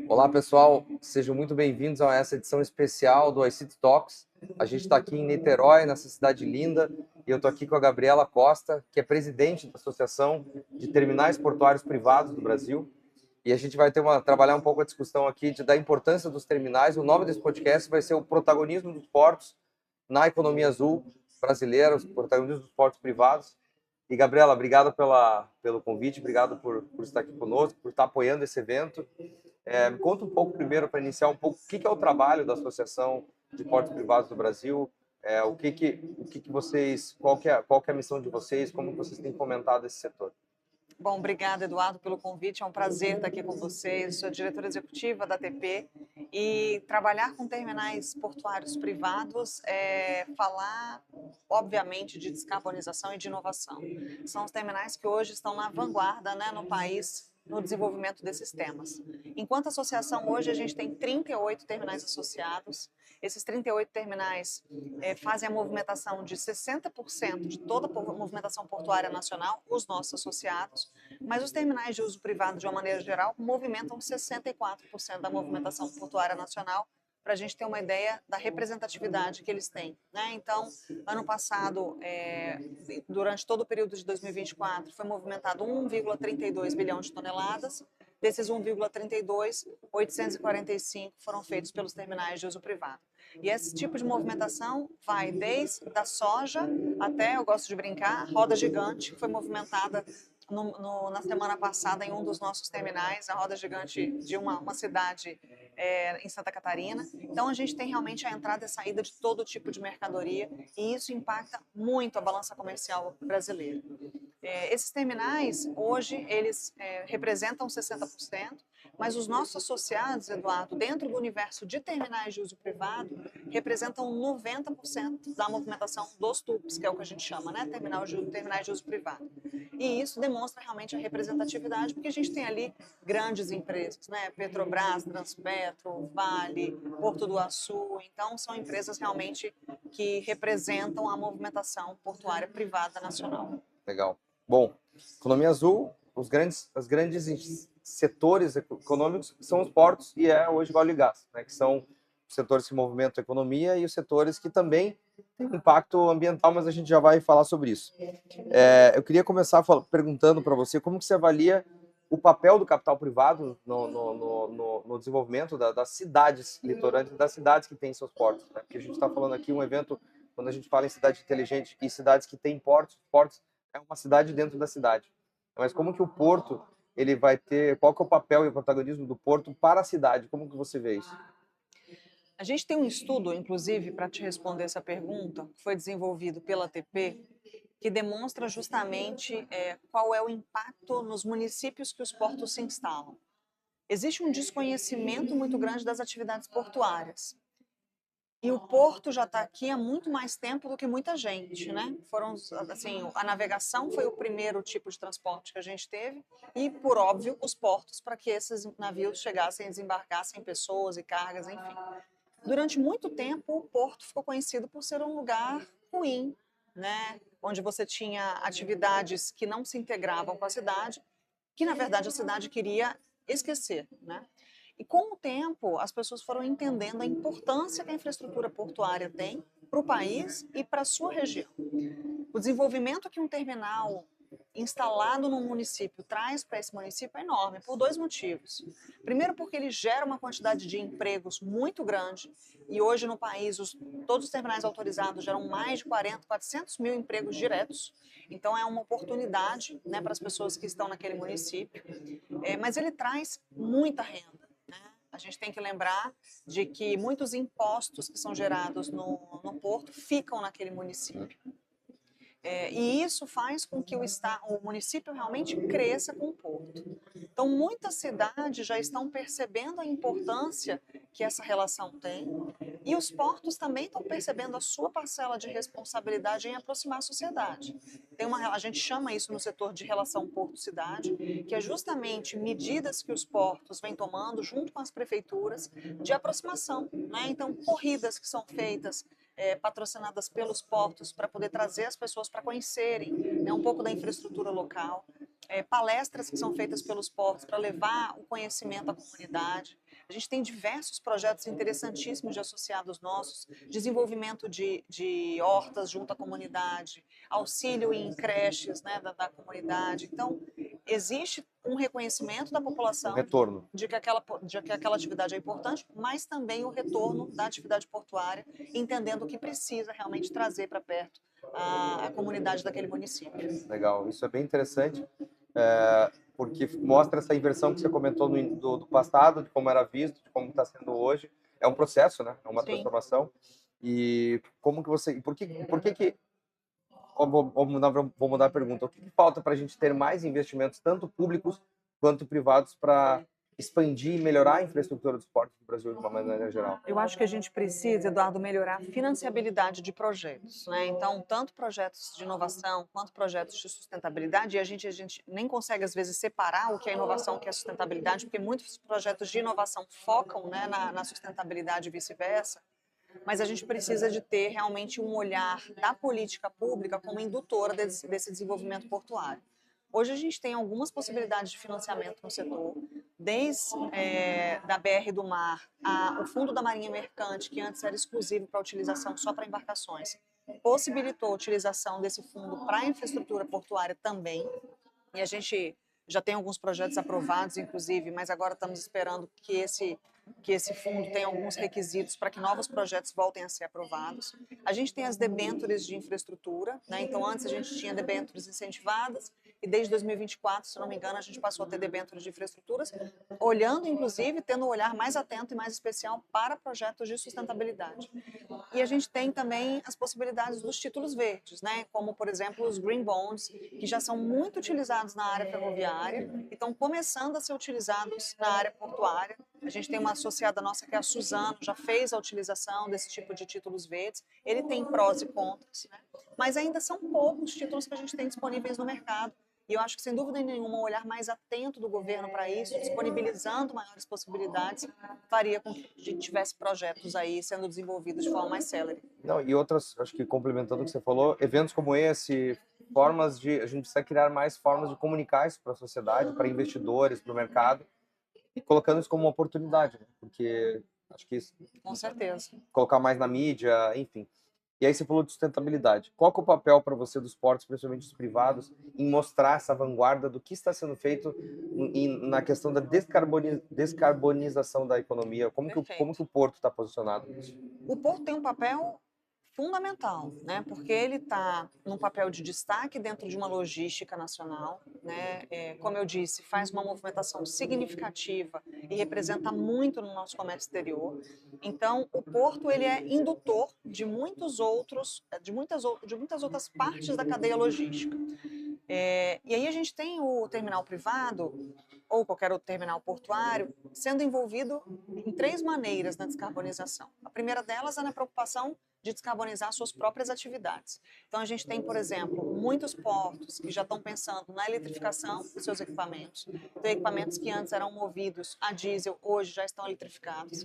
Olá, pessoal, sejam muito bem-vindos a essa edição especial do iCity Talks. A gente está aqui em Niterói, nessa cidade linda, e eu estou aqui com a Gabriela Costa, que é presidente da Associação de Terminais Portuários Privados do Brasil. E a gente vai trabalhar um pouco a discussão aqui da importância dos terminais. O nome desse podcast vai ser o protagonismo dos portos na economia azul brasileira, os protagonistas dos portos privados. E, Gabriela, obrigado pelo convite, obrigado por estar aqui conosco, por estar apoiando esse evento. Me conta um pouco primeiro, para iniciar um pouco, o que é o trabalho da Associação de Portos Privados do Brasil, vocês, qual que é a missão de vocês, como vocês têm fomentado esse setor? Bom, obrigada, Eduardo, pelo convite. É um prazer estar aqui com vocês. Sou diretora executiva da ATP e trabalhar com terminais portuários privados é falar, obviamente, de descarbonização e de inovação. São os terminais que hoje estão na vanguarda, né, no país, no desenvolvimento desses temas. Enquanto associação, hoje a gente tem 38 terminais associados. Esses 38 terminais fazem a movimentação de 60% de toda a movimentação portuária nacional, os nossos associados, mas os terminais de uso privado, de uma maneira geral, movimentam 64% da movimentação portuária nacional, para a gente ter uma ideia da representatividade que eles têm, né? Então, ano passado, durante todo o período de 2024, foi movimentado 1,32 bilhão de toneladas. Desses 1,32, 845 foram feitos pelos terminais de uso privado. E esse tipo de movimentação vai desde a soja até, eu gosto de brincar, a roda gigante, que foi movimentada na semana passada em um dos nossos terminais, a roda gigante de uma cidade em Santa Catarina. Então, a gente tem realmente a entrada e saída de todo tipo de mercadoria e isso impacta muito a balança comercial brasileira. Esses terminais, hoje, eles representam 60%, mas os nossos associados, Eduardo, dentro do universo de terminais de uso privado, representam 90% da movimentação dos TUPs, que é o que a gente chama, né? Terminais de uso privado. E isso demonstra realmente a representatividade, porque a gente tem ali grandes empresas, né? Petrobras, Transpetro, Vale, Porto do Açu. Então, são empresas realmente que representam a movimentação portuária privada nacional. Legal. Bom, economia azul, os grandes setores econômicos são os portos e hoje o óleo e gás, né, que são os setores que movimentam a economia e os setores que também têm um impacto ambiental, mas a gente já vai falar sobre isso. Eu queria começar perguntando para você como que você avalia o papel do capital privado no desenvolvimento das cidades litorâneas, das cidades que têm seus portos, né? Porque a gente está falando aqui um evento, quando a gente fala em cidade inteligente e cidades que têm portos é uma cidade dentro da cidade. Mas como que o porto, ele vai ter, qual que é o papel e o protagonismo do porto para a cidade? Como que você vê isso? A gente tem um estudo, inclusive, para te responder essa pergunta, que foi desenvolvido pela ATP, que demonstra justamente qual é o impacto nos municípios que os portos se instalam. Existe um desconhecimento muito grande das atividades portuárias. E o porto já está aqui há muito mais tempo do que muita gente, né? A navegação foi o primeiro tipo de transporte que a gente teve e, por óbvio, os portos para que esses navios chegassem e desembarcassem pessoas e cargas, enfim. Durante muito tempo, o porto ficou conhecido por ser um lugar ruim, né? Onde você tinha atividades que não se integravam com a cidade, que na verdade a cidade queria esquecer, né? E com o tempo, as pessoas foram entendendo a importância que a infraestrutura portuária tem para o país e para a sua região. O desenvolvimento que um terminal instalado num município traz para esse município é enorme, por dois motivos. Primeiro, porque ele gera uma quantidade de empregos muito grande, e hoje no país todos os terminais autorizados geram mais de 400 mil empregos diretos, então é uma oportunidade, né, para as pessoas que estão naquele município, mas ele traz muita renda. A gente tem que lembrar de que muitos impostos que são gerados no porto ficam naquele município. E isso faz com que o município realmente cresça com o porto. Então, muitas cidades já estão percebendo a importância que essa relação tem, e os portos também estão percebendo a sua parcela de responsabilidade em aproximar a sociedade. A gente chama isso no setor de relação porto-cidade, que é justamente medidas que os portos vêm tomando junto com as prefeituras de aproximação, né? Então, corridas que são feitas patrocinadas pelos portos para poder trazer as pessoas para conhecerem, né, um pouco da infraestrutura local. palestras que são feitas pelos portos para levar o conhecimento à comunidade. A gente tem diversos projetos interessantíssimos de associados nossos, desenvolvimento de hortas junto à comunidade, auxílio em creches, né, da comunidade. Então, existe um reconhecimento da Um população retorno. de que aquela atividade é importante, mas também o retorno da atividade portuária, entendendo o que precisa realmente trazer para perto a comunidade daquele município. Legal, isso é bem interessante, porque mostra essa inversão que você comentou do passado, de como era visto, de como está sendo hoje. É um processo, né? É uma Sim. transformação. E como que você, por que que, vou mudar a pergunta, o que falta para a gente ter mais investimentos, tanto públicos quanto privados, para expandir e melhorar a infraestrutura do esporte no Brasil de uma maneira geral? Eu acho que a gente precisa, Eduardo, melhorar a financiabilidade de projetos, né? Então, tanto projetos de inovação quanto projetos de sustentabilidade, e a gente nem consegue, às vezes, separar o que é inovação e o que é sustentabilidade, porque muitos projetos de inovação focam, né, na sustentabilidade e vice-versa, mas a gente precisa de ter realmente um olhar da política pública como indutora desse desenvolvimento portuário. Hoje a gente tem algumas possibilidades de financiamento no setor, desde da BR do Mar, o Fundo da Marinha Mercante, que antes era exclusivo para utilização só para embarcações, possibilitou a utilização desse fundo para a infraestrutura portuária também, e a gente já tem alguns projetos aprovados, inclusive, mas agora estamos esperando que esse fundo tenha alguns requisitos para que novos projetos voltem a ser aprovados. A gente tem as debêntures de infraestrutura, né? Então antes a gente tinha debêntures incentivadas e desde 2024, se não me engano, a gente passou a ter debêntures de infraestruturas, olhando inclusive, tendo um olhar mais atento e mais especial para projetos de sustentabilidade. E a gente tem também as possibilidades dos títulos verdes, né? Como, por exemplo, os green bonds, que já são muito utilizados na área ferroviária e estão começando a ser utilizados na área portuária. A gente tem uma associada nossa que é a Suzano, já fez a utilização desse tipo de títulos verdes. Ele tem prós e contras, né? Mas ainda são poucos títulos que a gente tem disponíveis no mercado. E eu acho que, sem dúvida nenhuma, um olhar mais atento do governo para isso, disponibilizando maiores possibilidades, faria com que a gente tivesse projetos aí sendo desenvolvidos de forma mais célere. Não, e outras, acho que complementando o que você falou, eventos como esse, a gente precisa criar mais formas de comunicar isso para a sociedade, para investidores, para o mercado, e colocando isso como uma oportunidade, né? Porque acho que isso, Com certeza. colocar mais na mídia, enfim. E aí você falou de sustentabilidade. Qual que é o papel para você dos portos, principalmente dos privados, em mostrar essa vanguarda do que está sendo feito na questão da descarbonização da economia? Como que o porto está posicionado nisso? O porto tem um papel fundamental, né? Porque ele está num papel de destaque dentro de uma logística nacional, né? Como eu disse, faz uma movimentação significativa e representa muito no nosso comércio exterior. Então, o porto ele é indutor de muitas outras partes da cadeia logística. E aí a gente tem o terminal privado ou qualquer outro terminal portuário sendo envolvido em três maneiras na descarbonização. A primeira delas é na preocupação de descarbonizar suas próprias atividades. Então, a gente tem, por exemplo, muitos portos que já estão pensando na eletrificação dos seus equipamentos. Então, equipamentos que antes eram movidos a diesel, hoje já estão eletrificados.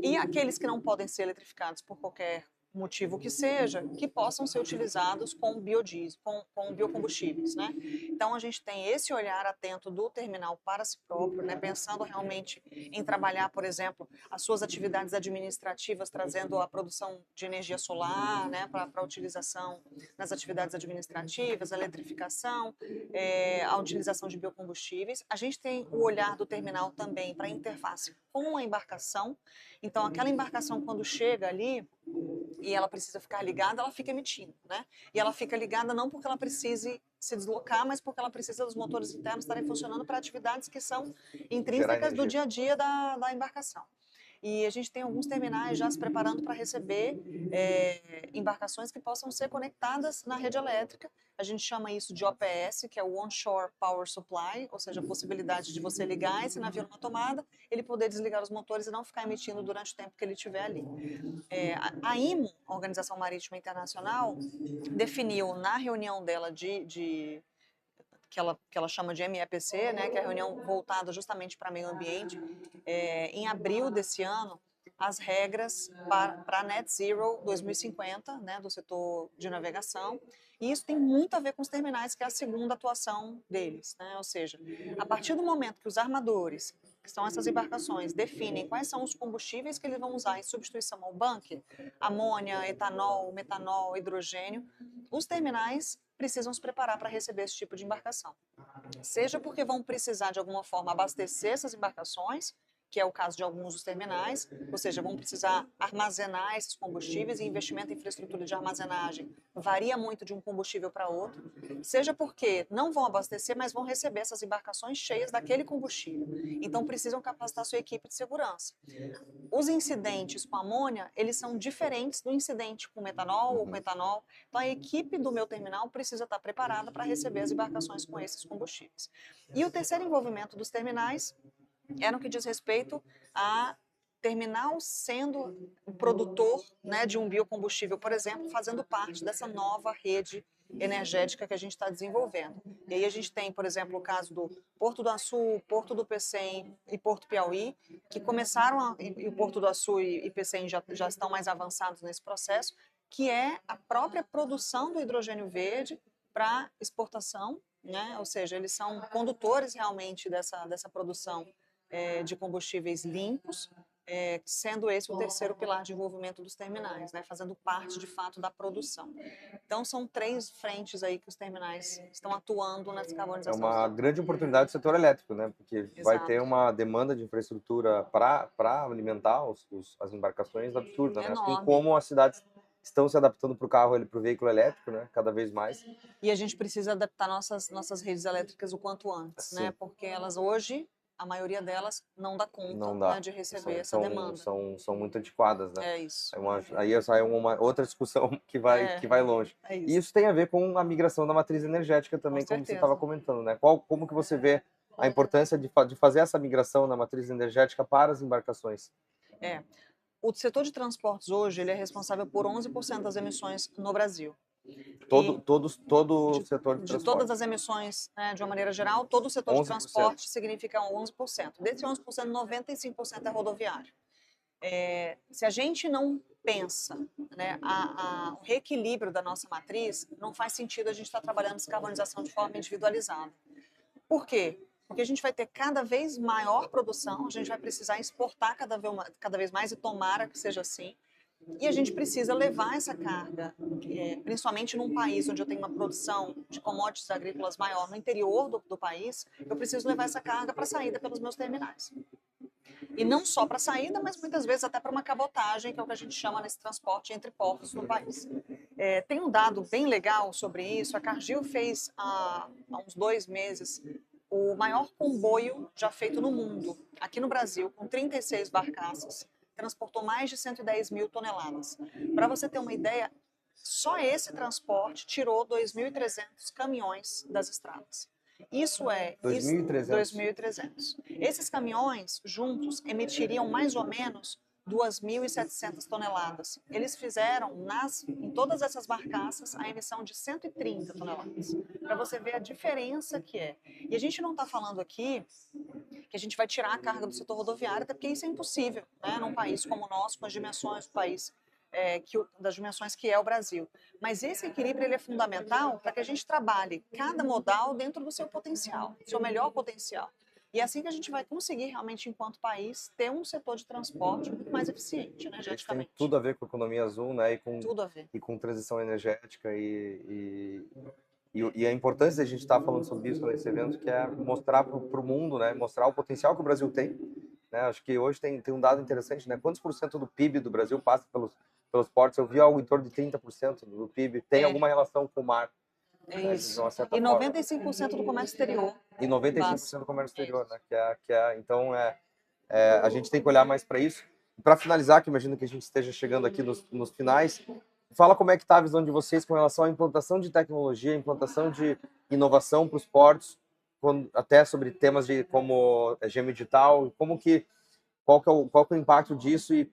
E aqueles que não podem ser eletrificados por qualquer motivo que seja, que possam ser utilizados com biodiesel, com biocombustíveis, né? Então a gente tem esse olhar atento do terminal para si próprio, né? Pensando realmente em trabalhar, por exemplo, as suas atividades administrativas, trazendo a produção de energia solar, né? Para utilização nas atividades administrativas, a eletrificação, a utilização de biocombustíveis. A gente tem o olhar do terminal também para a interface com a embarcação. Então aquela embarcação quando chega ali e ela precisa ficar ligada, ela fica emitindo, né? E ela fica ligada não porque ela precise se deslocar, mas porque ela precisa dos motores internos estarem funcionando para atividades que são intrínsecas do dia a dia da embarcação. E a gente tem alguns terminais já se preparando para receber embarcações que possam ser conectadas na rede elétrica. A gente chama isso de OPS, que é o Onshore Power Supply, ou seja, a possibilidade de você ligar esse navio numa tomada, ele poder desligar os motores e não ficar emitindo durante o tempo que ele estiver ali. A IMO, a Organização Marítima Internacional, definiu na reunião dela que ela chama de MEPC, né, que é a reunião voltada justamente para meio ambiente, em abril desse ano, as regras para Net Zero 2050, né, do setor de navegação, e isso tem muito a ver com os terminais, que é a segunda atuação deles, né? Ou seja, a partir do momento que os armadores, que são essas embarcações, definem quais são os combustíveis que eles vão usar em substituição ao bunker, amônia, etanol, metanol, hidrogênio, os terminais precisam se preparar para receber esse tipo de embarcação. Seja porque vão precisar, de alguma forma, abastecer essas embarcações, que é o caso de alguns dos terminais, ou seja, vão precisar armazenar esses combustíveis, e investimento em infraestrutura de armazenagem varia muito de um combustível para outro, seja porque não vão abastecer, mas vão receber essas embarcações cheias daquele combustível. Então, precisam capacitar sua equipe de segurança. Os incidentes com amônia, eles são diferentes do incidente com metanol ou com etanol. Então, a equipe do meu terminal precisa estar preparada para receber as embarcações com esses combustíveis. E o terceiro envolvimento dos terminais é no que diz respeito a terminal sendo um produtor, né, de um biocombustível, por exemplo, fazendo parte dessa nova rede energética que a gente está desenvolvendo. E aí a gente tem, por exemplo, o caso do Porto do Açu, Porto do Pecém e Porto Piauí, que começaram, e o Porto do Açu e Pecém já estão mais avançados nesse processo, que é a própria produção do hidrogênio verde para exportação, né? Ou seja, eles são condutores realmente dessa produção de combustíveis limpos, sendo esse o terceiro pilar de envolvimento dos terminais, né, fazendo parte, de fato, da produção. Então, são 3 frentes aí que os terminais estão atuando na É descarbonização. uma grande oportunidade do setor elétrico, né? Porque vai ter uma demanda de infraestrutura para alimentar as embarcações absurda, né? Assim Enorme. como as cidades estão se adaptando para o carro, para o veículo elétrico, né? Cada vez mais. E a gente precisa adaptar nossas redes elétricas o quanto antes, né? Porque elas hoje, a maioria delas não dá conta, não dá. Né, de receber essa demanda. São muito antiquadas, né? É isso. Aí sai uma outra discussão que vai longe. É isso. E isso tem a ver com a migração da matriz energética também, como você estava comentando, né? Como que você vê a importância de fazer essa migração na matriz energética para as embarcações? O setor de transportes hoje, ele é responsável por 11% das emissões no Brasil. Todo o setor de transporte. De todas as emissões, né, de uma maneira geral, todo o setor 11%. De transporte significa 11%. Desse 11%, 95% é rodoviário. Se a gente não pensa, né, o reequilíbrio da nossa matriz, não faz sentido a gente estar trabalhando descarbonização de forma individualizada. Por quê? Porque a gente vai ter cada vez maior produção, a gente vai precisar exportar cada vez mais, e tomara que seja assim, e a gente precisa levar essa carga, principalmente num país onde eu tenho uma produção de commodities agrícolas maior, no interior do país, eu preciso levar essa carga para a saída pelos meus terminais. E não só para a saída, mas muitas vezes até para uma cabotagem, que é o que a gente chama nesse transporte entre portos no país. Tem um dado bem legal sobre isso. A Cargill fez há uns 2 meses o maior comboio já feito no mundo, aqui no Brasil, com 36 barcaças, transportou mais de 110 mil toneladas. Para você ter uma ideia, só esse transporte tirou 2.300 caminhões das estradas. Isso é 2.300. Esses caminhões juntos emitiriam mais ou menos 2.700 toneladas. Eles fizeram, em todas essas barcaças, a emissão de 130 toneladas. Para você ver a diferença que é. E a gente não está falando aqui que a gente vai tirar a carga do setor rodoviário, até porque isso é impossível, né? Num país como o nosso, com as dimensões do país, das dimensões que é o Brasil. Mas esse equilíbrio, ele é fundamental para que a gente trabalhe cada modal dentro do seu potencial, do seu melhor potencial. E é assim que a gente vai conseguir realmente, enquanto país, ter um setor de transporte muito mais eficiente energeticamente. Tem tudo a ver com a economia azul, né? Tudo a ver. E com transição energética e a importância de a gente estar falando sobre isso nesse evento, que é mostrar para o mundo, né? Mostrar o potencial que o Brasil tem. Né? Acho que hoje tem um dado interessante, né? Quantos % do PIB do Brasil passa pelos portos? Eu vi algo em torno de 30% do PIB. Tem alguma relação com o mar. É isso. E 95% do comércio exterior. E 95% do comércio exterior, né? Então, a gente tem que olhar mais para isso. Para finalizar, que imagino que a gente esteja chegando aqui nos finais, fala como é que está a visão de vocês com relação à implantação de tecnologia, implantação de inovação para os portos, até sobre temas como gêmeo digital, qual que é o impacto disso e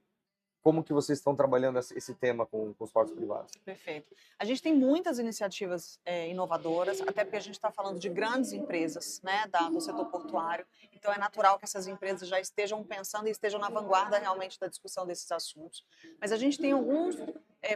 como que vocês estão trabalhando esse tema com os portos privados? Perfeito. A gente tem muitas iniciativas inovadoras, até porque a gente está falando de grandes empresas, né, do setor portuário, então é natural que essas empresas já estejam pensando e estejam na vanguarda realmente da discussão desses assuntos. Mas a gente tem alguns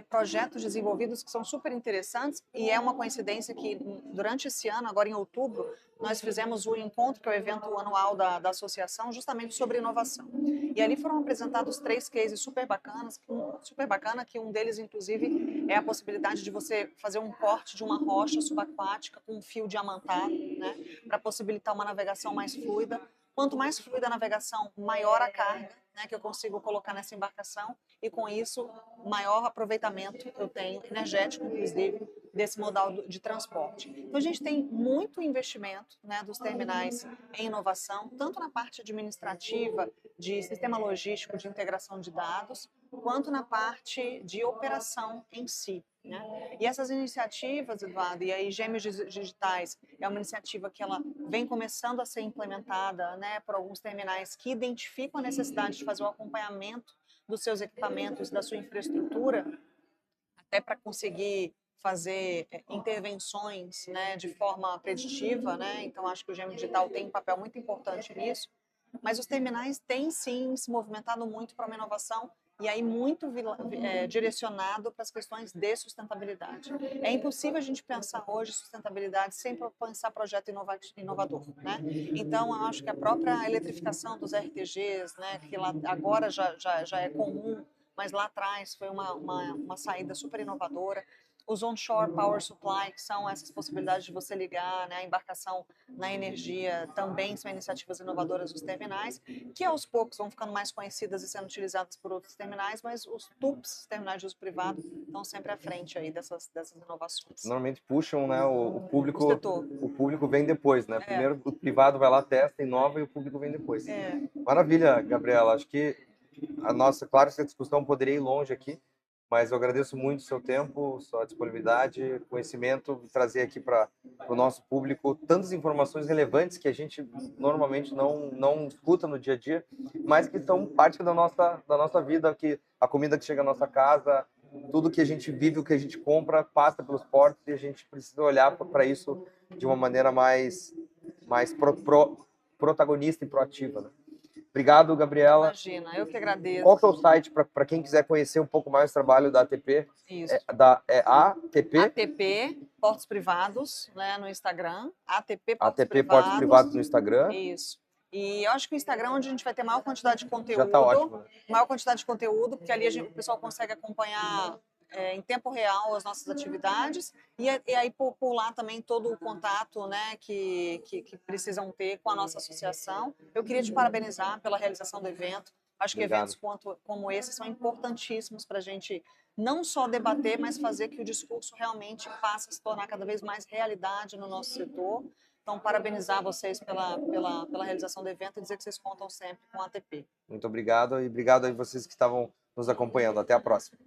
projetos desenvolvidos que são super interessantes e é uma coincidência que durante esse ano, agora em outubro, nós fizemos o encontro, que é o evento anual da associação, justamente sobre inovação. E ali foram apresentados 3 cases super bacanas, super bacana, que um deles, inclusive, é a possibilidade de você fazer um corte de uma rocha subaquática com um fio diamantado, né, para possibilitar uma navegação mais fluida. Quanto mais fluida a navegação, maior a carga, né, que eu consigo colocar nessa embarcação e, com isso, maior aproveitamento eu tenho, energético, inclusive, desse modal de transporte. Então, a gente tem muito investimento, né, dos terminais em inovação, tanto na parte administrativa, de sistema logístico de integração de dados, quanto na parte de operação em si, né? E essas iniciativas, Eduardo, e aí Gêmeos Digitais é uma iniciativa que ela vem começando a ser implementada, né, por alguns terminais que identificam a necessidade de fazer o acompanhamento dos seus equipamentos, da sua infraestrutura, até para conseguir fazer intervenções, né, de forma preditiva, né? Então acho que o Gêmeo Digital tem um papel muito importante nisso. Mas os terminais têm sim se movimentado muito para uma inovação e aí muito direcionado para as questões de sustentabilidade. É impossível a gente pensar hoje sustentabilidade sem pensar projeto inovador, né? Então, eu acho que a própria eletrificação dos RTGs, né, que lá agora já é comum, mas lá atrás foi uma saída super inovadora. Os onshore power supply, que são essas possibilidades de você ligar, né, a embarcação na energia, também são iniciativas inovadoras dos terminais, que aos poucos vão ficando mais conhecidas e sendo utilizadas por outros terminais, mas os TUPs, terminais de uso privado, estão sempre à frente aí dessas inovações. Normalmente puxam, né, o público, O setor. o público vem depois, né? Primeiro o privado vai lá, testa, inova e o público vem depois. Maravilha, Gabriela. Acho que claro, essa discussão poderia ir longe aqui, mas eu agradeço muito o seu tempo, sua disponibilidade, conhecimento, trazer aqui para o nosso público tantas informações relevantes que a gente normalmente não escuta no dia a dia, mas que são parte da nossa vida, que a comida que chega à nossa casa, tudo que a gente vive, o que a gente compra, passa pelos portos e a gente precisa olhar para isso de uma maneira mais protagonista e proativa, né? Obrigado, Gabriela. Imagina, eu que agradeço. Qual que é o site para quem quiser conhecer um pouco mais o trabalho da ATP? Isso. ATP? ATP Portos Privados, né, no Instagram. ATP Portos ATP Privados. Portos Privados no Instagram. Isso. E eu acho que o Instagram é onde a gente vai ter maior quantidade de conteúdo. Já está ótimo. Né? Maior quantidade de conteúdo, porque ali o pessoal consegue acompanhar em tempo real as nossas atividades e aí por lá também todo o contato, né, que precisam ter com a nossa associação. Eu queria te parabenizar pela realização do evento. Acho que eventos como esse são importantíssimos para a gente não só debater, mas fazer que o discurso realmente passe a se tornar cada vez mais realidade no nosso setor. Então, parabenizar vocês pela realização do evento e dizer que vocês contam sempre com a ATP. Muito obrigado e obrigado a vocês que estavam nos acompanhando. Até a próxima.